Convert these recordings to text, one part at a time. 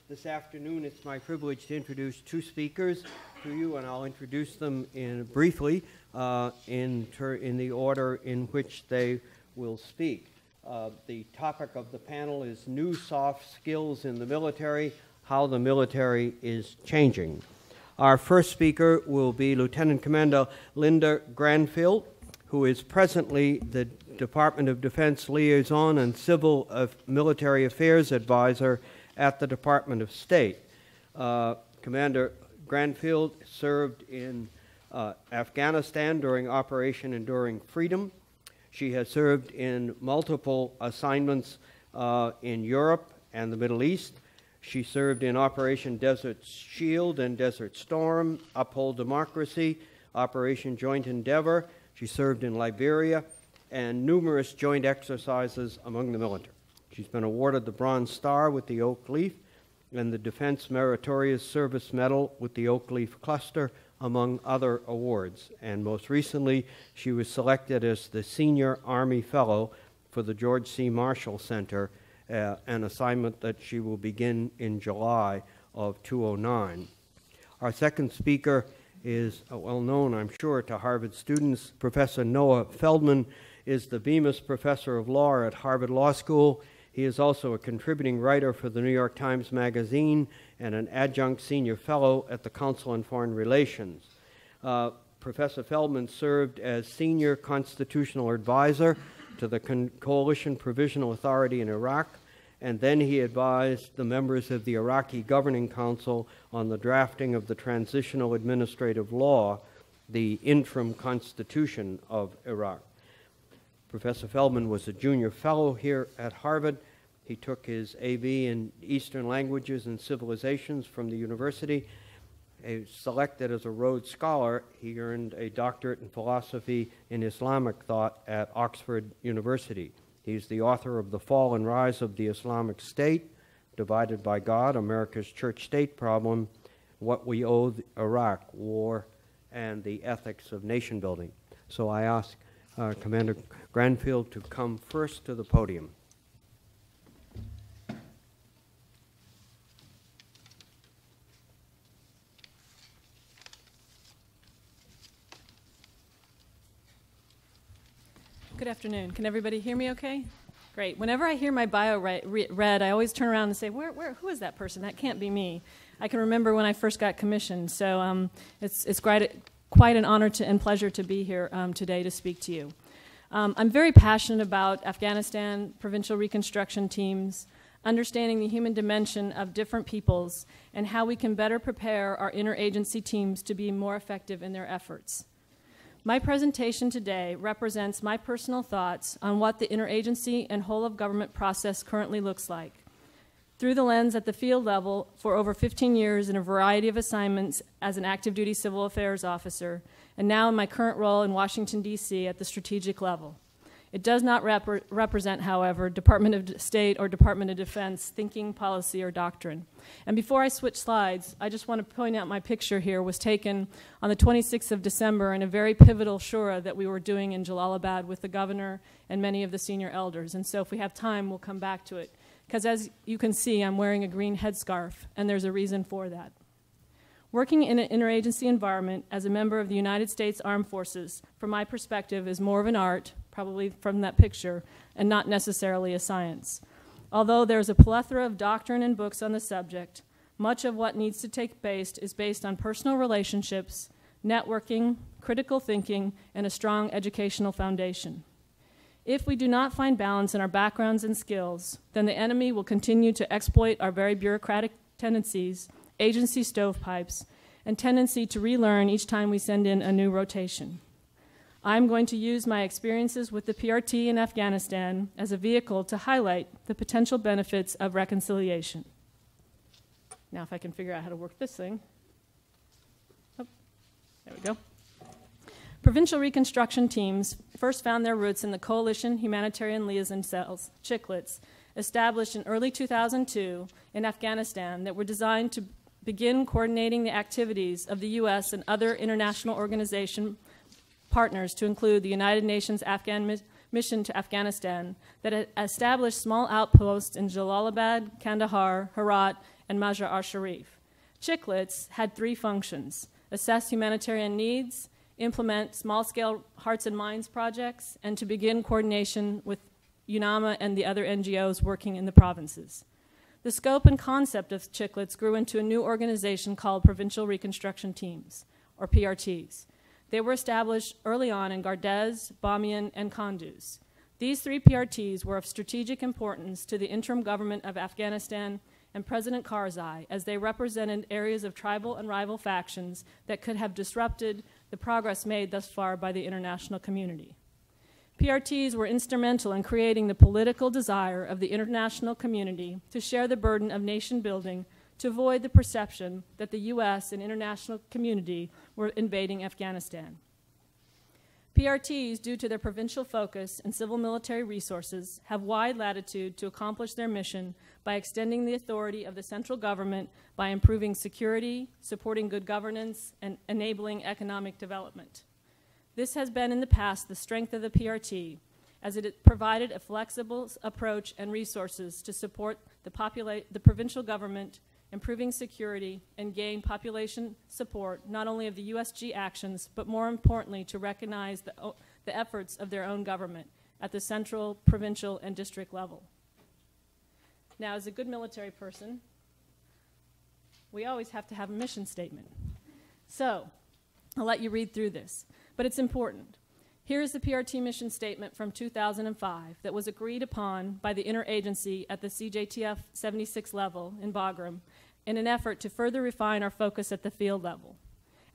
This afternoon, it's my privilege to introduce two speakers to you, and I'll introduce them briefly in the order in which they will speak. The topic of the panel is New Soft Skills in the Military, How the Military is Changing. Our first speaker will be Lieutenant Commander Lynda Granfield, who is presently the Department of Defense Liaison and Civil Military Affairs Advisor at the Department of State. Commander Granfield served in Afghanistan during Operation Enduring Freedom. She has served in multiple assignments in Europe and the Middle East. She served in Operation Desert Shield and Desert Storm, Uphold Democracy, Operation Joint Endeavor. She served in Liberia and numerous joint exercises among the military. She's been awarded the Bronze Star with the Oak Leaf and the Defense Meritorious Service Medal with the Oak Leaf Cluster, among other awards. And most recently, she was selected as the Senior Army Fellow for the George C. Marshall Center, an assignment that she will begin in July of 2009. Our second speaker is well known, I'm sure, to Harvard students. Professor Noah Feldman is the Bemis Professor of Law at Harvard Law School. He is also a contributing writer for the New York Times Magazine and an adjunct senior fellow at the Council on Foreign Relations. Professor Feldman served as senior constitutional advisor to the Coalition Provisional Authority in Iraq, and then he advised the members of the Iraqi Governing Council on the drafting of the Transitional Administrative Law, the interim constitution of Iraq. Professor Feldman was a junior fellow here at Harvard. He took his AV in Eastern Languages and Civilizations from the university. Selected as a Rhodes Scholar, he earned a doctorate in philosophy in Islamic thought at Oxford University. He's the author of The Fall and Rise of the Islamic State, Divided by God, America's Church-State Problem, What We Owe Iraq, War, and the Ethics of Nation Building. So I ask Commander Granfield to come first to the podium. Good afternoon. Can everybody hear me okay? Great. Whenever I hear my bio read, I always turn around and say, who is that person? That can't be me. I can remember when I first got commissioned, so it's quite an honor and pleasure to be here today to speak to you. I'm very passionate about Afghanistan, provincial reconstruction teams, understanding the human dimension of different peoples, and how we can better prepare our interagency teams to be more effective in their efforts. My presentation today represents my personal thoughts on what the interagency and whole-of-government process currently looks like, through the lens at the field level for over 15 years in a variety of assignments as an active-duty civil affairs officer, and now in my current role in Washington, D.C. at the strategic level. It does not represent, however, Department of State or Department of Defense thinking, policy, or doctrine. And before I switch slides, I just want to point out my picture here was taken on the 26th of December in a very pivotal shura that we were doing in Jalalabad with the governor and many of the senior elders. And so if we have time, we'll come back to it. Because as you can see, I'm wearing a green headscarf, and there's a reason for that. Working in an interagency environment as a member of the United States Armed Forces, from my perspective, is more of an art, probably from that picture, and not necessarily a science. Although there's a plethora of doctrine and books on the subject, much of what needs to take place is based on personal relationships, networking, critical thinking, and a strong educational foundation. If we do not find balance in our backgrounds and skills, then the enemy will continue to exploit our very bureaucratic tendencies, agency stovepipes, and tendency to relearn each time we send in a new rotation. I'm going to use my experiences with the PRT in Afghanistan as a vehicle to highlight the potential benefits of reconciliation. Now, if I can figure out how to work this thing. Oh, there we go. Provincial reconstruction teams first found their roots in the Coalition Humanitarian Liaison Cells, Chiclets, established in early 2002 in Afghanistan that were designed to begin coordinating the activities of the U.S. and other international organization partners, to include the United Nations Afghan mission to Afghanistan, that had established small outposts in Jalalabad, Kandahar, Herat, and Mazar-e-Sharif. Chiclets had three functions: assess humanitarian needs, implement small-scale hearts and minds projects, and to begin coordination with UNAMA and the other NGOs working in the provinces. The scope and concept of Chiclets grew into a new organization called Provincial Reconstruction Teams, or PRTs. They were established early on in Gardez, Bamiyan, and Kunduz. These three PRTs were of strategic importance to the interim government of Afghanistan and President Karzai, as they represented areas of tribal and rival factions that could have disrupted the progress made thus far by the international community. PRTs were instrumental in creating the political desire of the international community to share the burden of nation building to avoid the perception that the U.S. and international community were invading Afghanistan. PRTs, due to their provincial focus and civil military resources, have wide latitude to accomplish their mission by extending the authority of the central government by improving security, supporting good governance, and enabling economic development. This has been in the past the strength of the PRT, as it provided a flexible approach and resources to support the provincial government, improving security, and gain population support not only of the USG actions, but more importantly to recognize the efforts of their own government at the central, provincial, and district level. Now, as a good military person, we always have to have a mission statement. So, I'll let you read through this, but it's important. Here is the PRT mission statement from 2005 that was agreed upon by the interagency at the CJTF 76 level in Bagram in an effort to further refine our focus at the field level.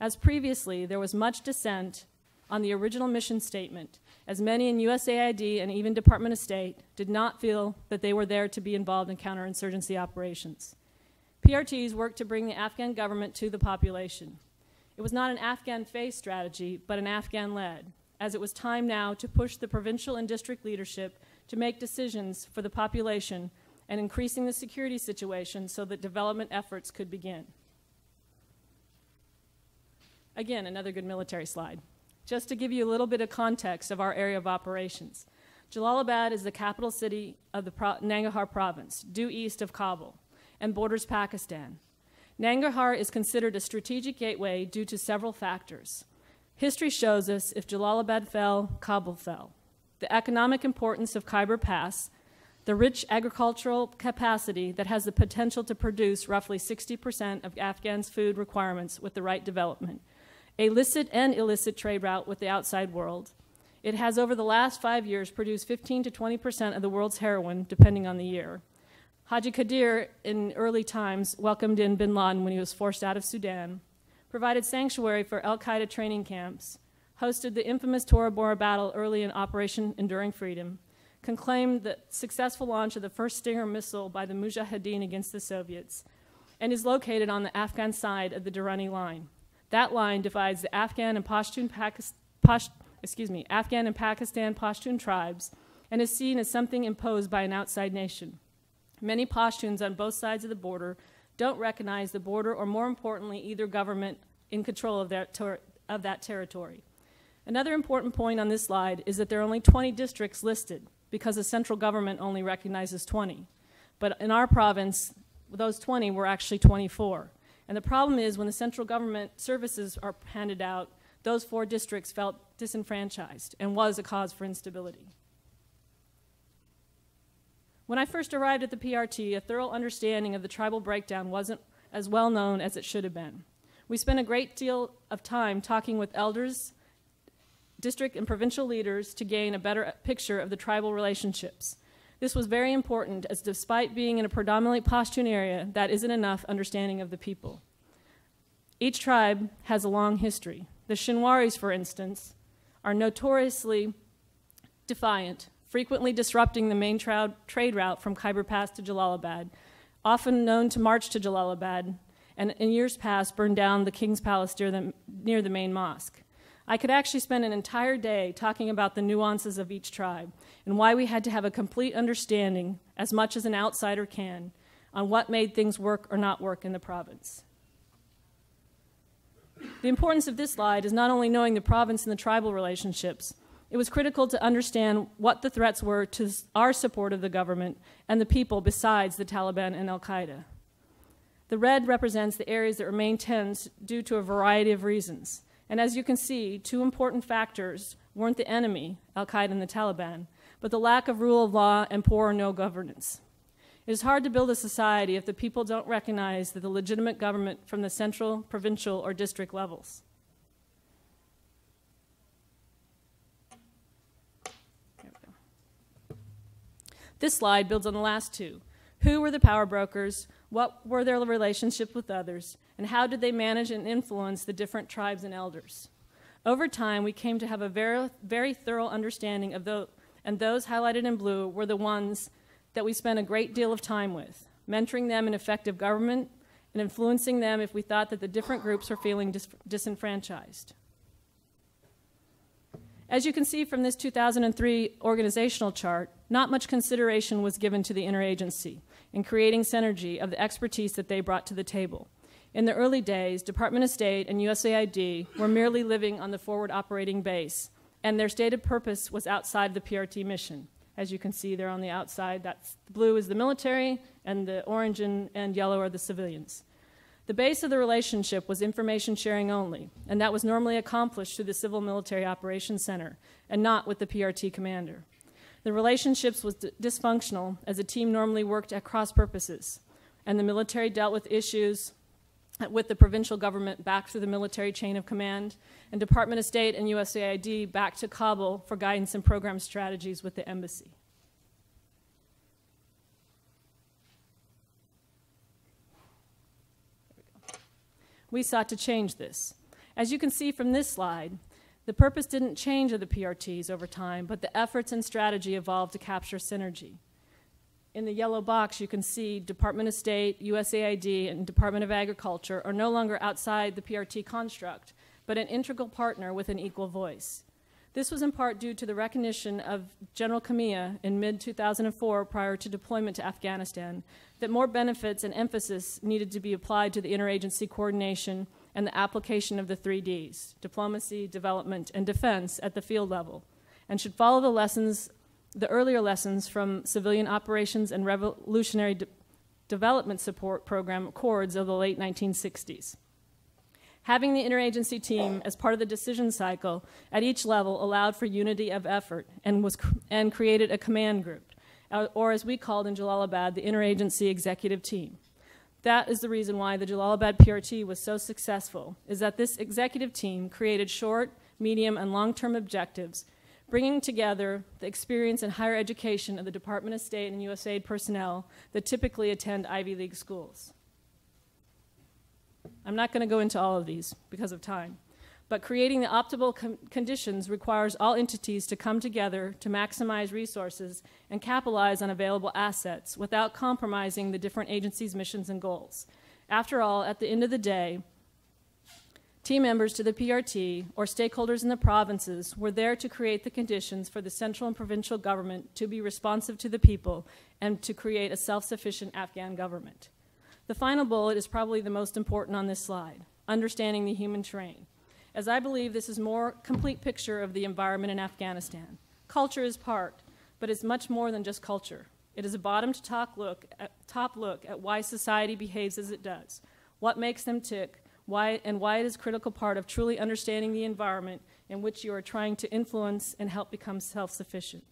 As previously, there was much dissent on the original mission statement, as many in USAID and even Department of State did not feel that they were there to be involved in counterinsurgency operations. PRTs worked to bring the Afghan government to the population. It was not an Afghan-faced strategy, but an Afghan-led, as it was time now to push the provincial and district leadership to make decisions for the population and increasing the security situation so that development efforts could begin. Again, another good military slide. Just to give you a little bit of context of our area of operations. Jalalabad is the capital city of the Nangarhar province, due east of Kabul, and borders Pakistan. Nangarhar is considered a strategic gateway due to several factors. History shows us if Jalalabad fell, Kabul fell. The economic importance of Khyber Pass, the rich agricultural capacity that has the potential to produce roughly 60% of Afghans' food requirements with the right development, a licit and illicit trade route with the outside world. It has over the last 5 years produced 15 to 20% of the world's heroin, depending on the year. Haji Qadir, in early times, welcomed in bin Laden when he was forced out of Sudan, provided sanctuary for al-Qaeda training camps, hosted the infamous Tora Bora battle early in Operation Enduring Freedom, conclaimed the successful launch of the first Stinger missile by the Mujahideen against the Soviets, and is located on the Afghan side of the Durrani line. That line divides the Afghan and Pashtun Pashtun tribes and is seen as something imposed by an outside nation. Many Pashtuns on both sides of the border don't recognize the border, or more importantly, either government in control of that territory. Another important point on this slide is that there are only 20 districts listed because the central government only recognizes 20. But in our province, those 20 were actually 24. And the problem is when the central government services are handed out, those 4 districts felt disenfranchised and was a cause for instability. When I first arrived at the PRT, a thorough understanding of the tribal breakdown wasn't as well known as it should have been. We spent a great deal of time talking with elders, district and provincial leaders to gain a better picture of the tribal relationships. This was very important, as despite being in a predominantly Pashtun area, that isn't enough understanding of the people. Each tribe has a long history. The Shinwaris, for instance, are notoriously defiant, frequently disrupting the main trade route from Khyber Pass to Jalalabad, often known to march to Jalalabad, and in years past burned down the King's Palace near the main mosque. I could actually spend an entire day talking about the nuances of each tribe and why we had to have a complete understanding, as much as an outsider can, on what made things work or not work in the province. The importance of this slide is not only knowing the province and the tribal relationships. It was critical to understand what the threats were to our support of the government and the people besides the Taliban and al-Qaeda. The red represents the areas that remain tense due to a variety of reasons. And as you can see, two important factors weren't the enemy, al-Qaeda and the Taliban, but the lack of rule of law and poor or no governance. It is hard to build a society if the people don't recognize the legitimate government from the central, provincial, or district levels. There we go. This slide builds on the last two. Who were the power brokers? What were their relationships with others? And how did they manage and influence the different tribes and elders? Over time, we came to have a very, very thorough understanding of those, and those highlighted in blue were the ones that we spent a great deal of time with, mentoring them in effective government and influencing them if we thought that the different groups were feeling disenfranchised. As you can see from this 2003 organizational chart, not much consideration was given to the interagency in creating synergy of the expertise that they brought to the table. In the early days, Department of State and USAID were merely living on the forward operating base, and their stated purpose was outside the PRT mission. As you can see there on the outside, that's the blue is the military, and the orange and yellow are the civilians. The base of the relationship was information sharing only, and that was normally accomplished through the Civil Military Operations Center, and not with the PRT commander. The relationships was dysfunctional, as a team normally worked at cross purposes, and the military dealt with issues with the provincial government back through the military chain of command, and Department of State and USAID back to Kabul for guidance and program strategies with the embassy. We sought to change this. As you can see from this slide, the purpose didn't change of the PRTs over time, but the efforts and strategy evolved to capture synergy. In the yellow box, you can see Department of State, USAID, and Department of Agriculture are no longer outside the PRT construct, but an integral partner with an equal voice. This was in part due to the recognition of General Kamia in mid-2004 prior to deployment to Afghanistan that more benefits and emphasis needed to be applied to the interagency coordination and the application of the 3 Ds, diplomacy, development, and defense at the field level, and should follow the earlier lessons from civilian operations and revolutionary development support program accords of the late 1960s. Having the interagency team as part of the decision cycle at each level allowed for unity of effort and created a command group, or as we called in Jalalabad, the interagency executive team. That is the reason why the Jalalabad PRT was so successful, is that this executive team created short, medium, and long-term objectives, bringing together the experience in higher education of the Department of State and USAID personnel that typically attend Ivy League schools. I'm not going to go into all of these because of time, but creating the optimal conditions requires all entities to come together to maximize resources and capitalize on available assets without compromising the different agencies' missions and goals. After all, at the end of the day, team members to the PRT or stakeholders in the provinces were there to create the conditions for the central and provincial government to be responsive to the people and to create a self-sufficient Afghan government. The final bullet is probably the most important on this slide, understanding the human terrain, as I believe this is a more complete picture of the environment in Afghanistan. Culture is part, but it's much more than just culture. It is a bottom-to-top look at why society behaves as it does, what makes them tick, why it is a critical part of truly understanding the environment in which you are trying to influence and help become self-sufficient.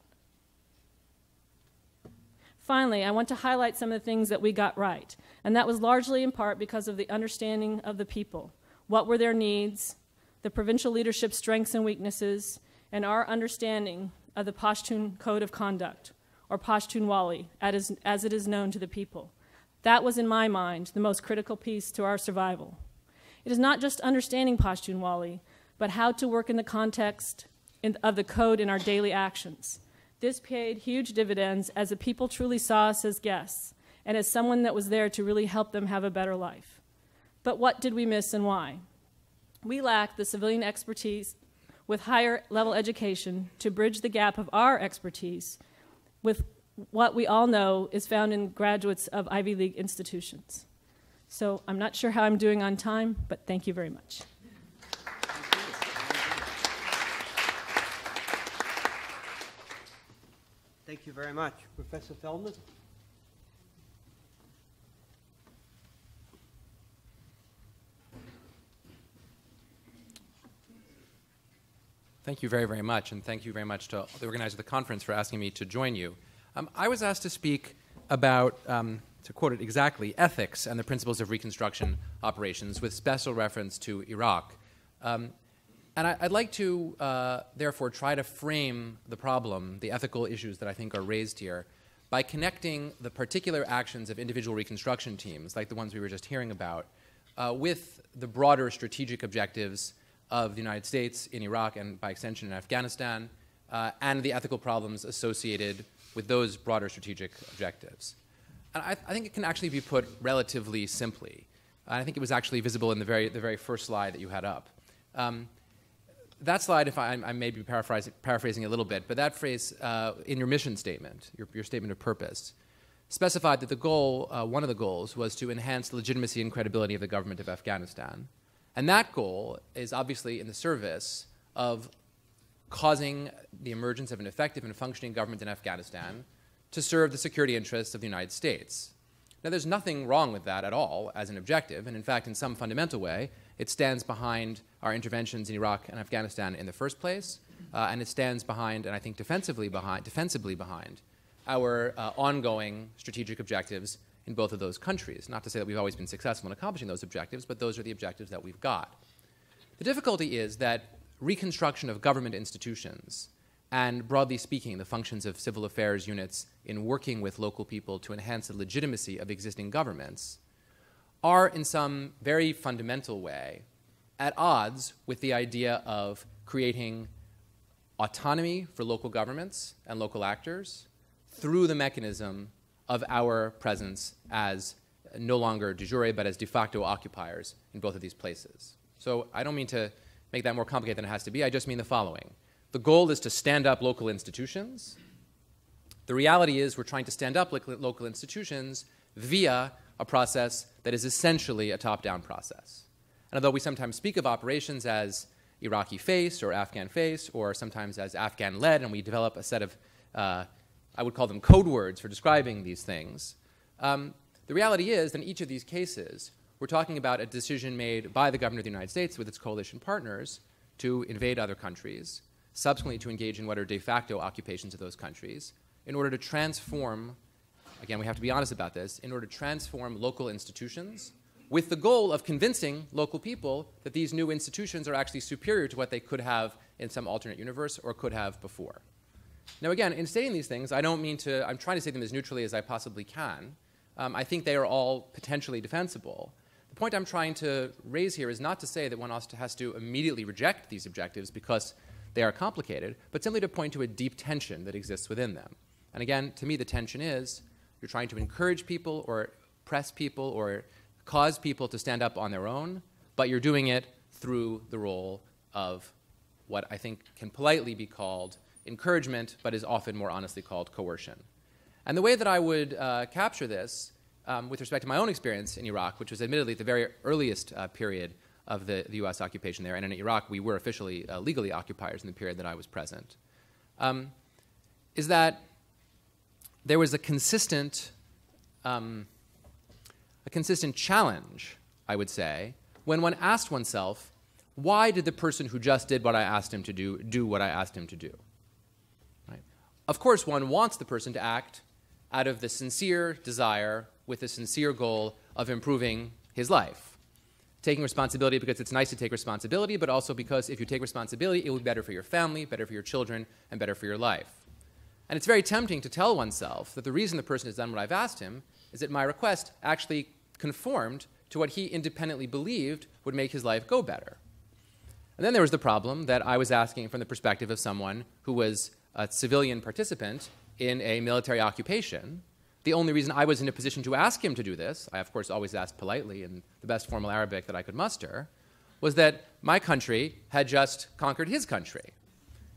Finally, I want to highlight some of the things that we got right, and that was largely in part because of the understanding of the people. What were their needs, the provincial leadership's strengths and weaknesses, and our understanding of the Pashtun Code of Conduct, or Pashtunwali, as it is known to the people. That was, in my mind, the most critical piece to our survival. It is not just understanding Pashtunwali, but how to work in the context of the code in our daily actions. This paid huge dividends as the people truly saw us as guests and as someone that was there to really help them have a better life. But what did we miss and why? We lacked the civilian expertise with higher level education to bridge the gap of our expertise with what we all know is found in graduates of Ivy League institutions. So I'm not sure how I'm doing on time, but thank you very much. Thank you very much. Professor Feldman? Thank you very, very much, and thank you very much to the organizer of the conference for asking me to join you. I was asked to speak about, to quote it exactly, ethics and the principles of reconstruction operations with special reference to Iraq. And I'd like to, therefore, try to frame the problem, the ethical issues that I think are raised here, by connecting the particular actions of individual reconstruction teams, like the ones we were just hearing about, with the broader strategic objectives of the United States in Iraq and, by extension, in Afghanistan, and the ethical problems associated with those broader strategic objectives. And I think it can actually be put relatively simply. I think it was actually visible in the very first slide that you had up. That slide, if I may be paraphrasing a little bit, but that phrase in your mission statement, your statement of purpose, specified that the goal, one of the goals, was to enhance the legitimacy and credibility of the government of Afghanistan. And that goal is obviously in the service of causing the emergence of an effective and functioning government in Afghanistan to serve the security interests of the United States. Now, there's nothing wrong with that at all as an objective, and in fact, in some fundamental way, it stands behind our interventions in Iraq and Afghanistan in the first place, and it stands behind, and I think defensively behind, our ongoing strategic objectives in both of those countries. Not to say that we've always been successful in accomplishing those objectives, but those are the objectives that we've got. The difficulty is that reconstruction of government institutions and, broadly speaking, the functions of civil affairs units in working with local people to enhance the legitimacy of existing governments are, in some very fundamental way, at odds with the idea of creating autonomy for local governments and local actors through the mechanism of our presence as no longer de jure, but as de facto occupiers in both of these places. So I don't mean to make that more complicated than it has to be. I just mean the following. The goal is to stand up local institutions. The reality is we're trying to stand up local institutions via a process that is essentially a top-down process. And although we sometimes speak of operations as Iraqi face or Afghan face or sometimes as Afghan-led, and we develop a set of, I would call them code words for describing these things, the reality is that in each of these cases, we're talking about a decision made by the government of the United States with its coalition partners to invade other countries, subsequently to engage in what are de facto occupations of those countries, in order to transform, again, we have to be honest about this, in order to transform local institutions with the goal of convincing local people that these new institutions are actually superior to what they could have in some alternate universe or could have before. Now, again, in stating these things, I'm trying to say them as neutrally as I possibly can. I think they are all potentially defensible. The point I'm trying to raise here is not to say that one has to immediately reject these objectives because they are complicated, but simply to point to a deep tension that exists within them. And again, to me, the tension is you're trying to encourage people or press people or cause people to stand up on their own, but you're doing it through the role of what I think can politely be called encouragement, but is often more honestly called coercion. And the way that I would capture this with respect to my own experience in Iraq, which was admittedly the very earliest period of the U.S. occupation there, and in Iraq we were officially legally occupiers in the period that I was present, is that there was a consistent challenge, I would say, when one asked oneself, why did the person who just did what I asked him to do what I asked him to do? Right? Of course, one wants the person to act out of the sincere desire with the sincere goal of improving his life. Taking responsibility because it's nice to take responsibility, but also because if you take responsibility, it will be better for your family, better for your children, and better for your life. And it's very tempting to tell oneself that the reason the person has done what I've asked him is that my request actually conformed to what he independently believed would make his life go better. And then there was the problem that I was asking from the perspective of someone who was a civilian participant in a military occupation. The only reason I was in a position to ask him to do this, I of course always asked politely in the best formal Arabic that I could muster, was that my country had just conquered his country.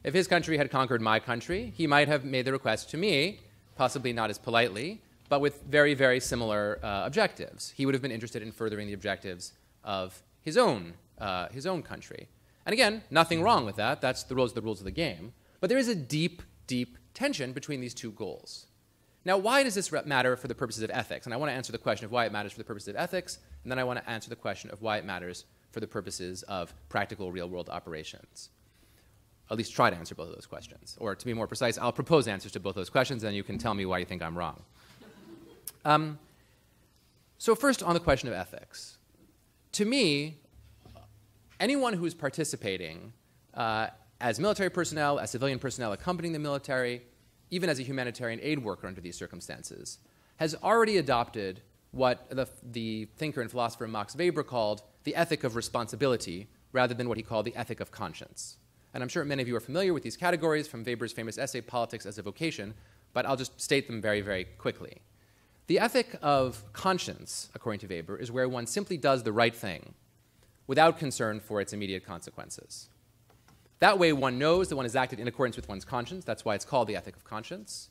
If his country had conquered my country, he might have made the request to me, possibly not as politely, but with very, very similar objectives. He would have been interested in furthering the objectives of his own country. And again, nothing wrong with that. That's the rules of the game. But there is a deep, deep tension between these two goals. Now, why does this matter for the purposes of ethics? And I want to answer the question of why it matters for the purposes of ethics, and then I want to answer the question of why it matters for the purposes of practical real-world operations. at least try to answer both of those questions. Or to be more precise, I'll propose answers to both those questions, and you can tell me why you think I'm wrong. So first, on the question of ethics. To me, anyone who is participating as military personnel, as civilian personnel accompanying the military, even as a humanitarian aid worker under these circumstances, has already adopted what the thinker and philosopher Max Weber called the ethic of responsibility, rather than what he called the ethic of conscience. And I'm sure many of you are familiar with these categories from Weber's famous essay, Politics as a Vocation, but I'll just state them very, very quickly. The ethic of conscience, according to Weber, is where one simply does the right thing without concern for its immediate consequences. That way one knows that one has acted in accordance with one's conscience. That's why it's called the ethic of conscience.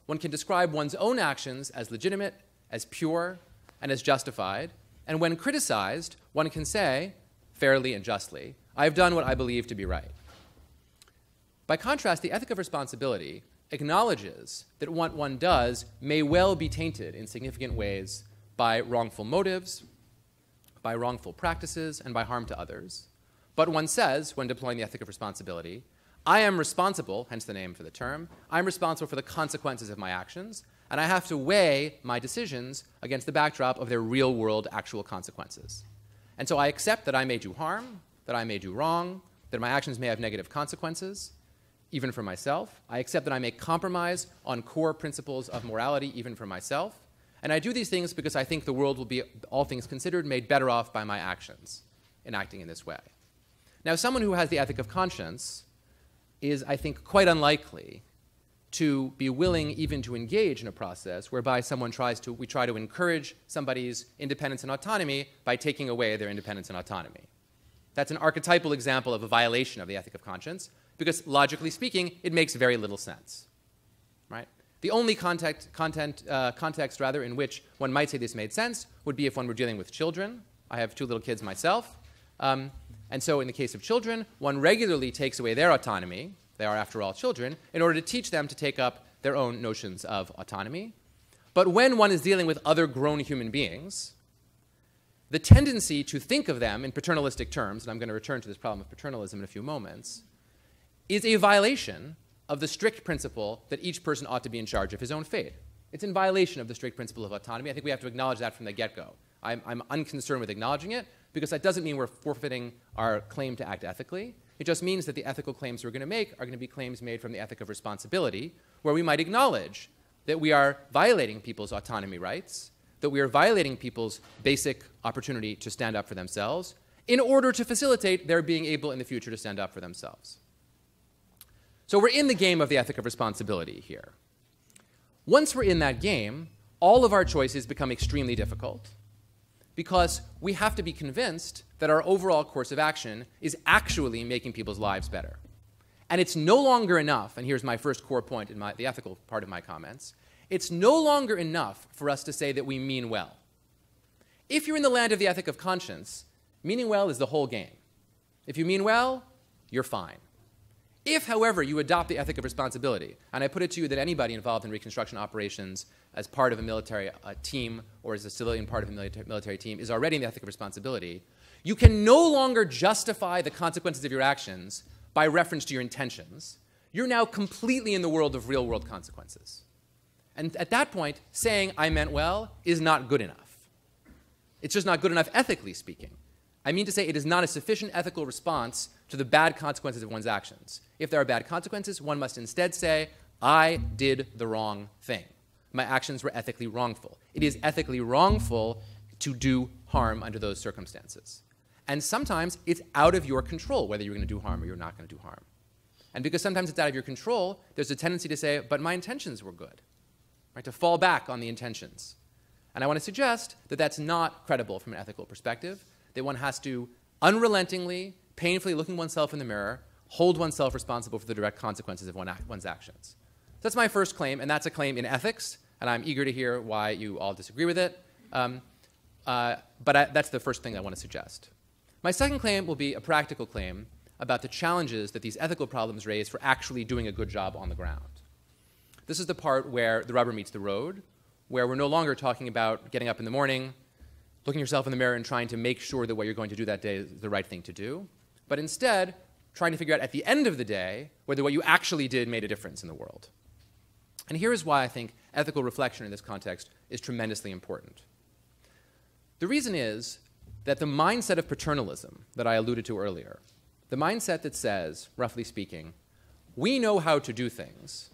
One can describe one's own actions as legitimate, as pure, and as justified. And when criticized, one can say, fairly and justly, I've done what I believe to be right. By contrast, the ethic of responsibility acknowledges that what one does may well be tainted in significant ways by wrongful motives, by wrongful practices, and by harm to others. But one says, when deploying the ethic of responsibility, I am responsible, hence the name for the term, I'm responsible for the consequences of my actions, and I have to weigh my decisions against the backdrop of their real-world actual consequences. And so I accept that I may do harm, that I may do wrong, that my actions may have negative consequences, even for myself. I accept that I may compromise on core principles of morality, even for myself. And I do these things because I think the world will be, all things considered, made better off by my actions in acting in this way. Now, someone who has the ethic of conscience is, I think, quite unlikely to be willing even to engage in a process whereby we try to encourage somebody's independence and autonomy by taking away their independence and autonomy. That's an archetypal example of a violation of the ethic of conscience, because logically speaking, it makes very little sense, right? The only context in which one might say this made sense would be if one were dealing with children. I have 2 little kids myself. And so in the case of children, one regularly takes away their autonomy, they are after all children, in order to teach them to take up their own notions of autonomy. But when one is dealing with other grown human beings, the tendency to think of them in paternalistic terms, and I'm going to return to this problem of paternalism in a few moments, is a violation of the strict principle that each person ought to be in charge of his own fate. It's in violation of the strict principle of autonomy. I think we have to acknowledge that from the get-go. I'm unconcerned with acknowledging it, because that doesn't mean we're forfeiting our claim to act ethically. It just means that the ethical claims we're going to make are going to be claims made from the ethic of responsibility, where we might acknowledge that we are violating people's autonomy rights, that we are violating people's basic opportunity to stand up for themselves, in order to facilitate their being able in the future to stand up for themselves. So we're in the game of the ethic of responsibility here. Once we're in that game, all of our choices become extremely difficult, because we have to be convinced that our overall course of action is actually making people's lives better. And it's no longer enough, and here's my first core point in the ethical part of my comments, it's no longer enough for us to say that we mean well. If you're in the land of the ethic of conscience, meaning well is the whole game. If you mean well, you're fine. If, however, you adopt the ethic of responsibility, and I put it to you that anybody involved in reconstruction operations as part of a military team or as a civilian part of a military team is already in the ethic of responsibility, you can no longer justify the consequences of your actions by reference to your intentions. You're now completely in the world of real-world consequences. And at that point, saying I meant well is not good enough. It's just not good enough ethically speaking. I mean to say it is not a sufficient ethical response to the bad consequences of one's actions. If there are bad consequences, one must instead say, I did the wrong thing. My actions were ethically wrongful. It is ethically wrongful to do harm under those circumstances. And sometimes it's out of your control whether you're going to do harm or you're not going to do harm. And because sometimes it's out of your control, there's a tendency to say, but my intentions were good, right? To fall back on the intentions. And I want to suggest that that's not credible from an ethical perspective, that one has to unrelentingly, painfully looking oneself in the mirror, hold oneself responsible for the direct consequences of one's actions. So that's my first claim, and that's a claim in ethics, and I'm eager to hear why you all disagree with it. That's the first thing I want to suggest. My second claim will be a practical claim about the challenges that these ethical problems raise for actually doing a good job on the ground. This is the part where the rubber meets the road, where we're no longer talking about getting up in the morning, looking yourself in the mirror and trying to make sure that what you're going to do that day is the right thing to do, but instead trying to figure out at the end of the day whether what you actually did made a difference in the world. And here is why I think ethical reflection in this context is tremendously important. The reason is that the mindset of paternalism that I alluded to earlier, the mindset that says, roughly speaking, we know how to do things,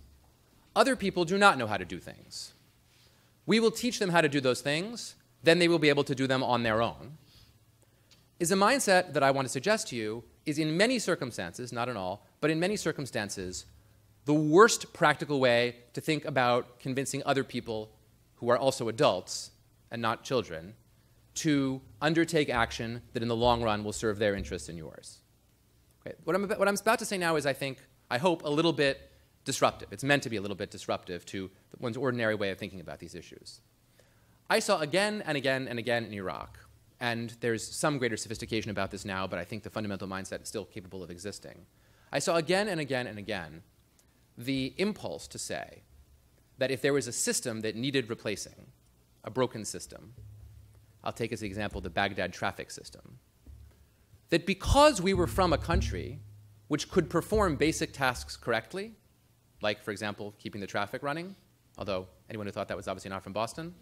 other people do not know how to do things. We will teach them how to do those things, then they will be able to do them on their own, is a mindset that I want to suggest to you is in many circumstances, not in all, but in many circumstances, the worst practical way to think about convincing other people who are also adults and not children to undertake action that in the long run will serve their interests and yours. Okay. What I'm about to say now is, I hope, a little bit disruptive. It's meant to be a little bit disruptive to one's ordinary way of thinking about these issues. I saw again and again and again in Iraq, and there's some greater sophistication about this now, but I think the fundamental mindset is still capable of existing. I saw again and again and again the impulse to say that if there was a system that needed replacing, a broken system, I'll take as an example the Baghdad traffic system, that because we were from a country which could perform basic tasks correctly, like, for example, keeping the traffic running, although anyone who thought that was obviously not from Boston,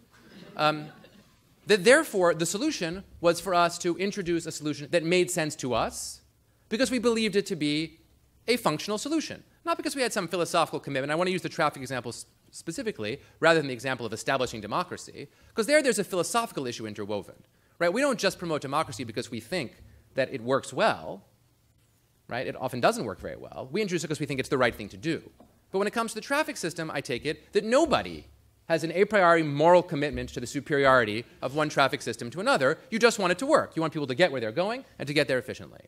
that therefore the solution was for us to introduce a solution that made sense to us because we believed it to be a functional solution, not because we had some philosophical commitment. I want to use the traffic example specifically rather than the example of establishing democracy, because there's a philosophical issue interwoven. Right? We don't just promote democracy because we think that it works well. Right? It often doesn't work very well. We introduce it because we think it's the right thing to do. But when it comes to the traffic system, I take it that nobody has an a priori moral commitment to the superiority of one traffic system to another. You just want it to work. You want people to get where they're going and to get there efficiently.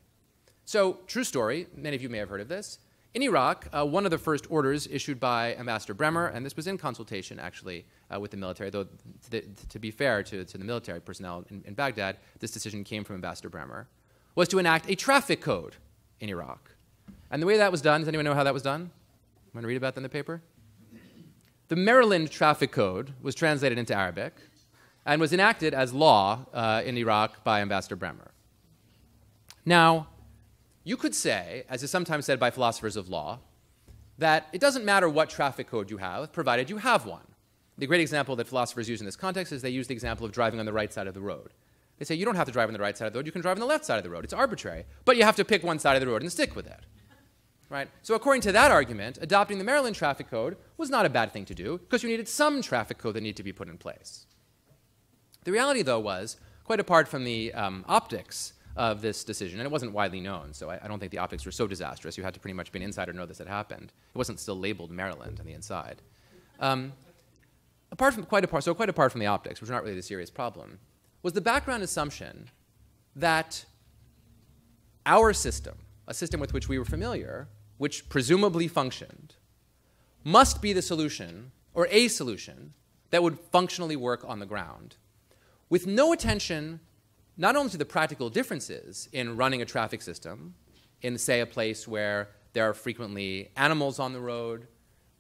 So, true story, many of you may have heard of this. In Iraq, one of the first orders issued by Ambassador Bremer, and this was in consultation actually with the military, though to be fair to the military personnel in Baghdad, this decision came from Ambassador Bremer, was to enact a traffic code in Iraq. And the way that was done, does anyone know how that was done? Want to read about that in the paper? The Maryland Traffic Code was translated into Arabic and was enacted as law in Iraq by Ambassador Bremer. Now, you could say, as is sometimes said by philosophers of law, that it doesn't matter what traffic code you have, provided you have one. The great example that philosophers use in this context is they use the example of driving on the right side of the road. They say you don't have to drive on the right side of the road, you can drive on the left side of the road. It's arbitrary, but you have to pick one side of the road and stick with it. Right? So according to that argument, adopting the Maryland traffic code was not a bad thing to do because you needed some traffic code that needed to be put in place. The reality, though, was, quite apart from the optics of this decision, and it wasn't widely known, so I don't think the optics were so disastrous. You had to pretty much be an insider to know this had happened. It wasn't still labeled Maryland on the inside. Quite apart from the optics, which are not really the serious problem, was the background assumption that our system, a system with which we were familiar, which presumably functioned, must be the solution, or a solution, that would functionally work on the ground, with no attention not only to the practical differences in running a traffic system, in, say, a place where there are frequently animals on the road,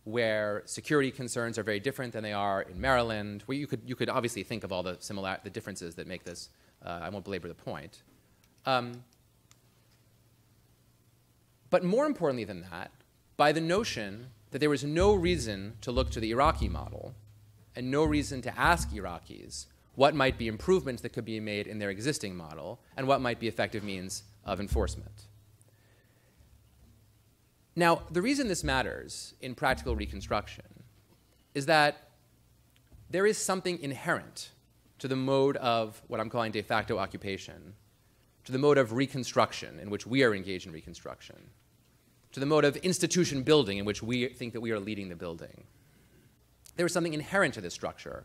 where security concerns are very different than they are in Maryland, where you could obviously think of all the differences that make this, I won't belabor the point. But more importantly than that, by the notion that there was no reason to look to the Iraqi model and no reason to ask Iraqis what might be improvements that could be made in their existing model and what might be effective means of enforcement. Now, the reason this matters in practical reconstruction is that there is something inherent to the mode of what I'm calling de facto occupation, to the mode of reconstruction in which we are engaged in reconstruction, to the mode of institution building in which we think that we are leading the building. There is something inherent to this structure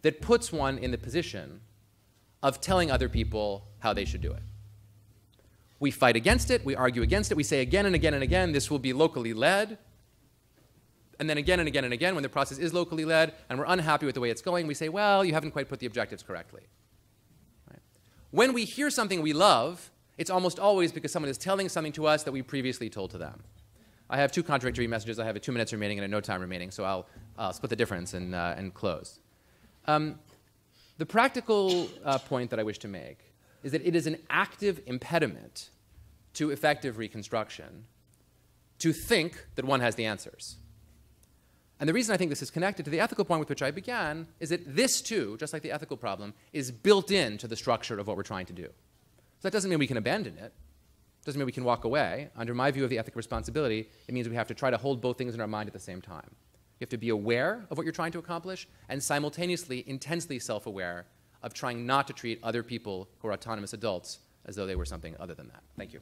that puts one in the position of telling other people how they should do it. We fight against it, we argue against it, we say again and again and again, this will be locally led. And then again and again and again, when the process is locally led and we're unhappy with the way it's going, we say, well, you haven't quite put the objectives correctly. Right? When we hear something we love, it's almost always because someone is telling something to us that we previously told to them. I have two contradictory messages. I have 2 minutes remaining and no time remaining, so I'll split the difference and close. The practical point that I wish to make is that it is an active impediment to effective reconstruction to think that one has the answers. And the reason I think this is connected to the ethical point with which I began is that this, too, just like the ethical problem, is built into the structure of what we're trying to do. So that doesn't mean we can abandon it. Doesn't mean we can walk away. Under my view of the ethical responsibility, it means we have to try to hold both things in our mind at the same time. You have to be aware of what you're trying to accomplish and simultaneously intensely self-aware of trying not to treat other people who are autonomous adults as though they were something other than that. Thank you.